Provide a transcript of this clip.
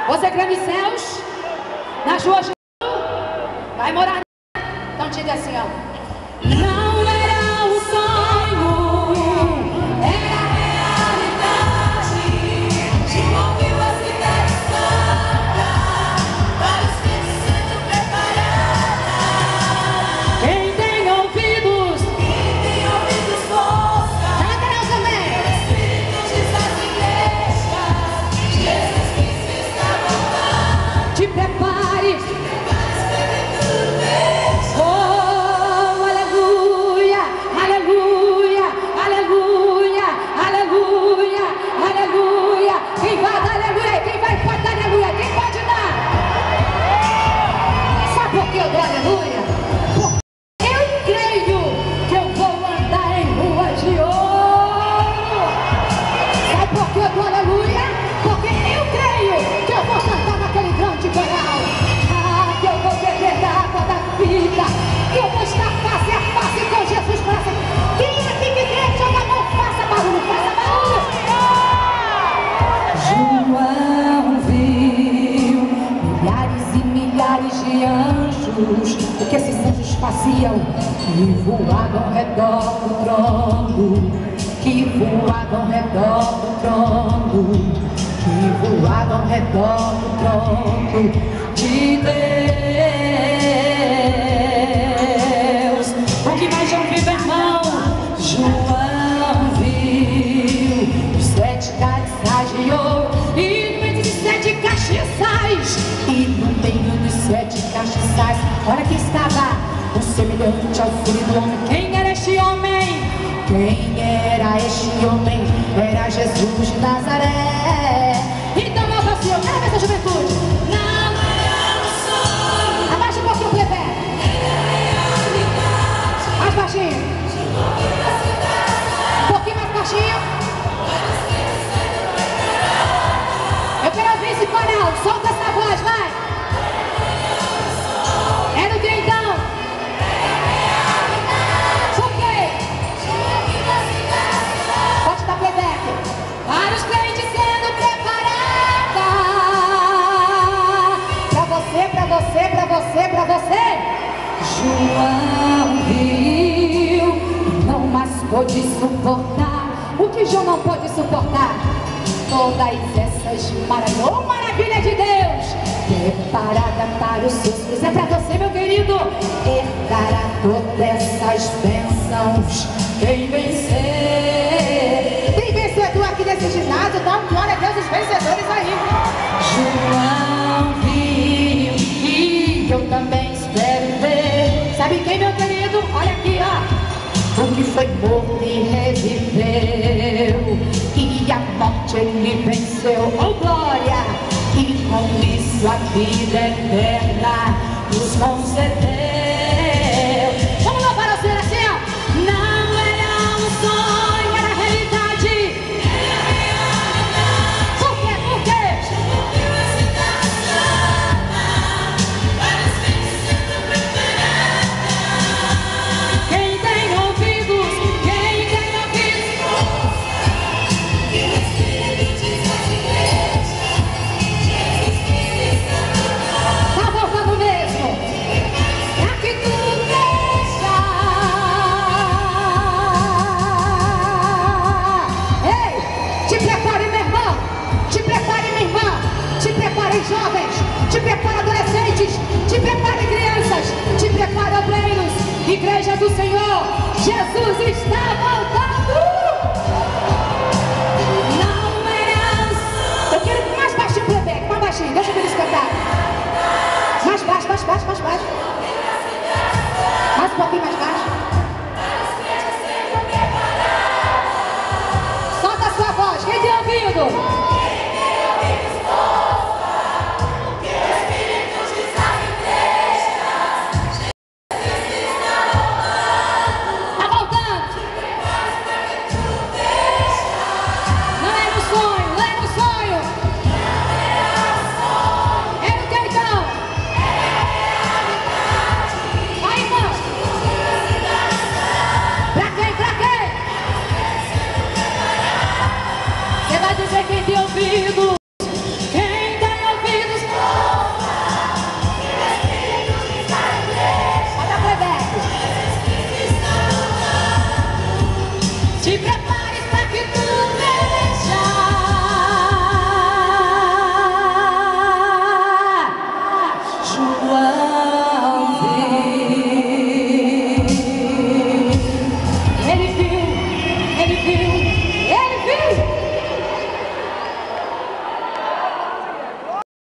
Você crê nos céus? Nas ruas de ouro? Vai morar. Então diga assim, ó. Não era um sonho, era a realidade. Te ouviu a cidade santa, para os filhos sendo preparada. Quem tem ouvidos ouça. Cantarão também. O Espírito diz às igrejas, Jesus Cristo está voltando. Te prepare. Eu vou estar face a face com Jesus para sempre. Quem aqui que crê, joga a mão, faça barulho, faça barulho. João viu milhares e milhares de anjos. O que esses anjos faziam? Que voavam ao redor do trono, que voavam ao redor do trono, que voavam ao redor do trono de Deus. O que mais João viu, irmão? João viu os 7 castiçais de ouro e no meio dos 7 castiçais. E no meio dos 7 castiçais, olha que estava o semelhante ao filho do homem. Quem era este homem? Quem era este homem? Era Jesus de Nazaré. Então nós assim, eu quero ver essa juventude. Não era um sonho. Abaixa um pouquinho o plebé. Mais baixinho. Um pouquinho mais baixinho. Eu quero ouvir esse coral. Solta essa voz, vai. É no que então? Por quê? Pode dar playback. Para os crentes sendo preparada. Pra você, pra você, pra você, pra você. João viu e não mais pôde suportar. O que João não pôde suportar? Todas essas maravilha de Deus preparada para os seus filhos. É pra você, meu querido, herdará todas essas bênçãos. Quem vencer. Tem vencedor aqui nesse ginásio? Dá um glória a Deus, os vencedores aí. João viu e eu também espero ver. Sabe quem, meu querido? Olha aqui, ó. O que foi morto e reviveu, e a morte ele venceu. Oh glória! E com isso a vida eterna nos concedeu. Vamos lá para o Senhor assim, ó. Não era um sonho, era realidade. Era realidade. Por quê? Por quê? Ouviu a cidade santa, para os filhos sendo preparada. Quem tem ouvidos, quem tem ouvidos, ouça. Que o Espírito diz às igrejas, Jesus Cristo está voltando. Tá voltando mesmo. Pra que tudo deixa. Ei, te prepare, meu irmão. Te prepare, minha irmã. Te prepare, jovens. Te prepare, adolescentes. Te prepare, crianças. Te prepare, obreiros. Igreja do Senhor. Jesus está voltando.